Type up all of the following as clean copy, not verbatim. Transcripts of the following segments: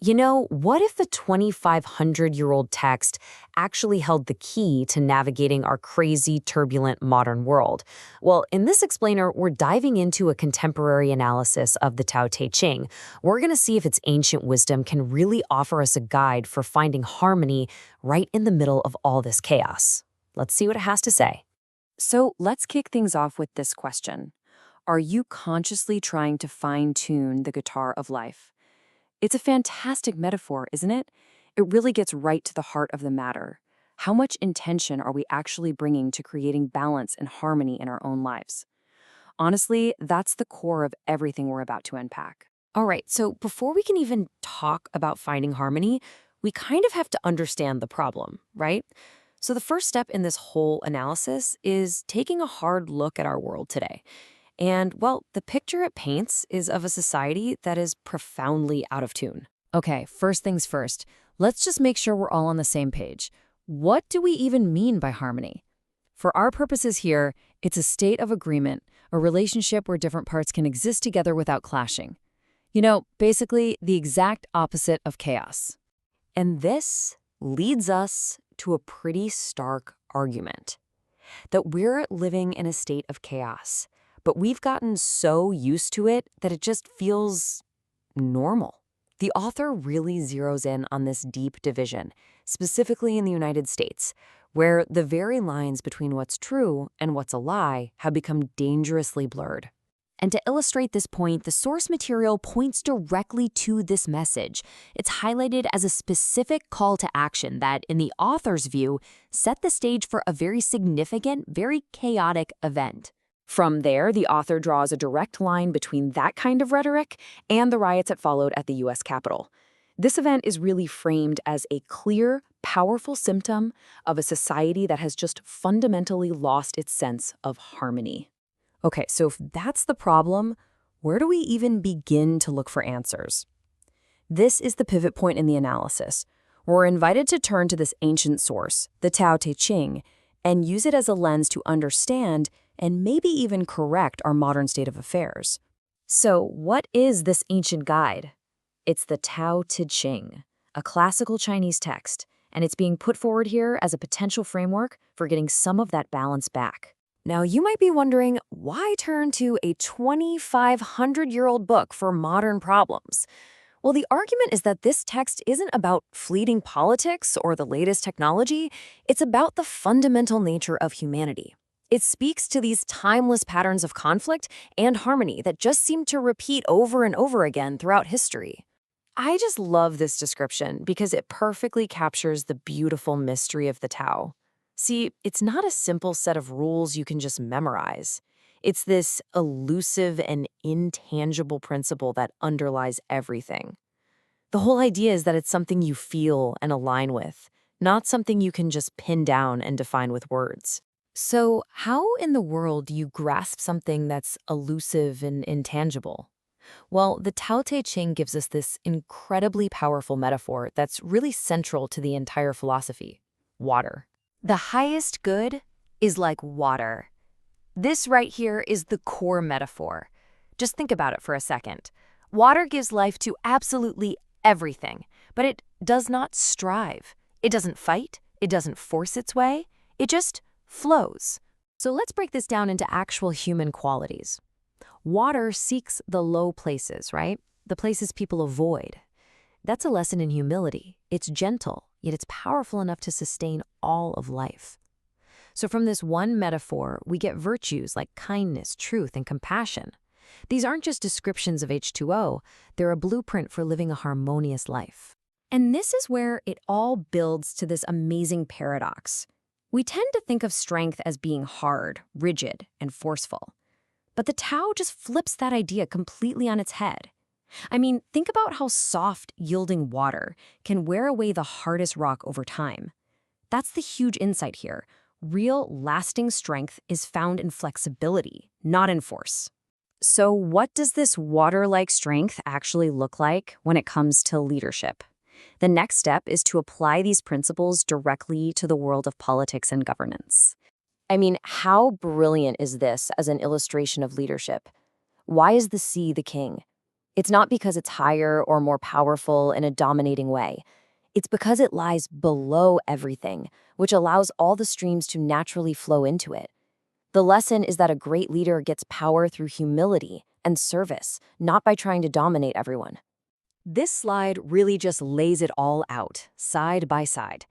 What if the 2,500-year-old text actually held the key to navigating our crazy, turbulent modern world? Well, in this explainer, we're diving into a contemporary analysis of the Tao Te Ching. We're going to see if its ancient wisdom can really offer us a guide for finding harmony right in the middle of all this chaos. Let's see what it has to say. So let's kick things off with this question. Are you consciously trying to fine-tune the guitar of life? It's a fantastic metaphor, isn't it? It really gets right to the heart of the matter. How much intention are we actually bringing to creating balance and harmony in our own lives? Honestly, that's the core of everything we're about to unpack. All right, so before we can even talk about finding harmony, we kind of have to understand the problem, right? So the first step in this whole analysis is taking a hard look at our world today. And, well, the picture it paints is of a society that is profoundly out of tune. Okay, first things first. Let's just make sure we're all on the same page. What do we even mean by harmony? For our purposes here, it's a state of agreement, a relationship where different parts can exist together without clashing. Basically the exact opposite of chaos. And this leads us to a pretty stark argument that we're living in a state of chaos, but we've gotten so used to it that it just feels normal. The author really zeroes in on this deep division, specifically in the United States, where the very lines between what's true and what's a lie have become dangerously blurred. And to illustrate this point, the source material points directly to this message. It's highlighted as a specific call to action that, in the author's view, set the stage for a very significant, very chaotic event. From there, the author draws a direct line between that kind of rhetoric and the riots that followed at the U.S. Capitol. This event is really framed as a clear, powerful symptom of a society that has just fundamentally lost its sense of harmony. Okay, so if that's the problem, where do we even begin to look for answers? This is the pivot point in the analysis. We're invited to turn to this ancient source, the Tao Te Ching, and use it as a lens to understand and maybe even correct our modern state of affairs. So what is this ancient guide? It's the Tao Te Ching, a classical Chinese text, and it's being put forward here as a potential framework for getting some of that balance back. Now, you might be wondering, why turn to a 2,500-year-old book for modern problems? Well, the argument is that this text isn't about fleeting politics or the latest technology. It's about the fundamental nature of humanity. It speaks to these timeless patterns of conflict and harmony that just seem to repeat over and over again throughout history. I just love this description because it perfectly captures the beautiful mystery of the Tao. See, it's not a simple set of rules you can just memorize. It's this elusive and intangible principle that underlies everything. The whole idea is that it's something you feel and align with, not something you can just pin down and define with words. So, how in the world do you grasp something that's elusive and intangible? Well, the Tao Te Ching gives us this incredibly powerful metaphor that's really central to the entire philosophy: water. The highest good is like water. This right here is the core metaphor. Just think about it for a second. Water gives life to absolutely everything, but it does not strive. It doesn't fight. It doesn't force its way. It just flows. So let's break this down into actual human qualities. Water seeks the low places, right? The places people avoid. That's a lesson in humility. It's gentle, yet it's powerful enough to sustain all of life. So from this one metaphor, we get virtues like kindness, truth, and compassion. These aren't just descriptions of H2O, they're a blueprint for living a harmonious life. And this is where it all builds to this amazing paradox. We tend to think of strength as being hard, rigid, and forceful. But the Tao just flips that idea completely on its head. I mean, think about how soft, yielding water can wear away the hardest rock over time. That's the huge insight here. Real, lasting strength is found in flexibility, not in force. So what does this water-like strength actually look like when it comes to leadership? The next step is to apply these principles directly to the world of politics and governance. I mean, how brilliant is this as an illustration of leadership? Why is the sea the king? It's not because it's higher or more powerful in a dominating way. It's because it lies below everything, which allows all the streams to naturally flow into it. The lesson is that a great leader gets power through humility and service, not by trying to dominate everyone. This slide really just lays it all out, side by side.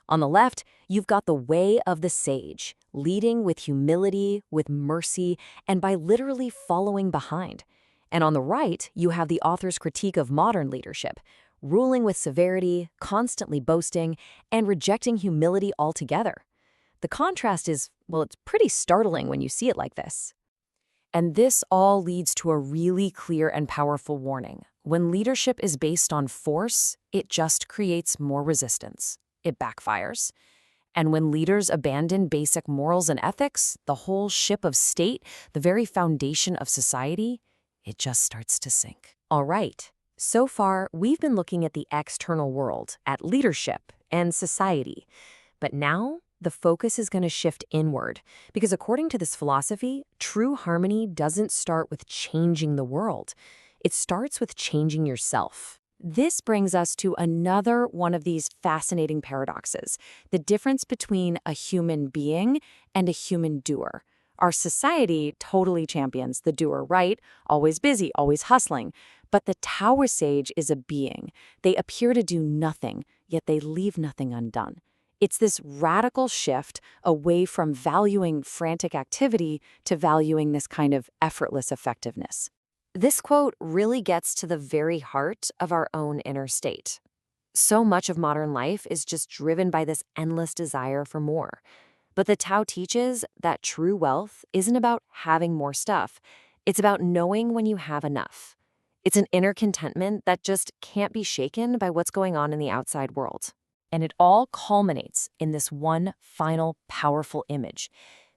On the left, you've got the way of the sage, leading with humility, with mercy, and by literally following behind. And on the right, you have the author's critique of modern leadership, ruling with severity, constantly boasting, and rejecting humility altogether. The contrast is, well, it's pretty startling when you see it like this. And this all leads to a really clear and powerful warning. When leadership is based on force, it just creates more resistance. It backfires. And when leaders abandon basic morals and ethics, the whole ship of state, the very foundation of society, it just starts to sink. All right. So far, we've been looking at the external world, at leadership and society. But now, the focus is going to shift inward, because according to this philosophy, true harmony doesn't start with changing the world. It starts with changing yourself. This brings us to another one of these fascinating paradoxes, the difference between a human being and a human doer. Our society totally champions the doer, right? Always busy, always hustling. But the Tao sage is a being. They appear to do nothing, yet they leave nothing undone. It's this radical shift away from valuing frantic activity to valuing this kind of effortless effectiveness. This quote really gets to the very heart of our own inner state. So much of modern life is just driven by this endless desire for more. But the Tao teaches that true wealth isn't about having more stuff. It's about knowing when you have enough. It's an inner contentment that just can't be shaken by what's going on in the outside world. And it all culminates in this one final powerful image.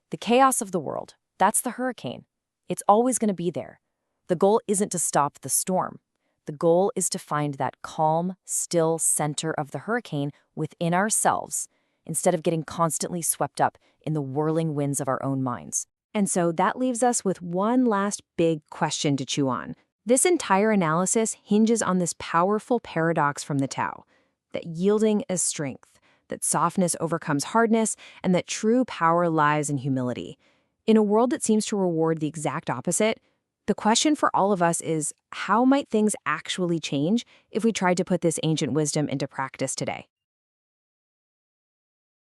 The chaos of the world, that's the hurricane. It's always going to be there. The goal isn't to stop the storm. The goal is to find that calm, still center of the hurricane within ourselves, instead of getting constantly swept up in the whirling winds of our own minds. And so that leaves us with one last big question to chew on. This entire analysis hinges on this powerful paradox from the Tao, that yielding is strength, that softness overcomes hardness, and that true power lies in humility. In a world that seems to reward the exact opposite, the question for all of us is, how might things actually change if we tried to put this ancient wisdom into practice today?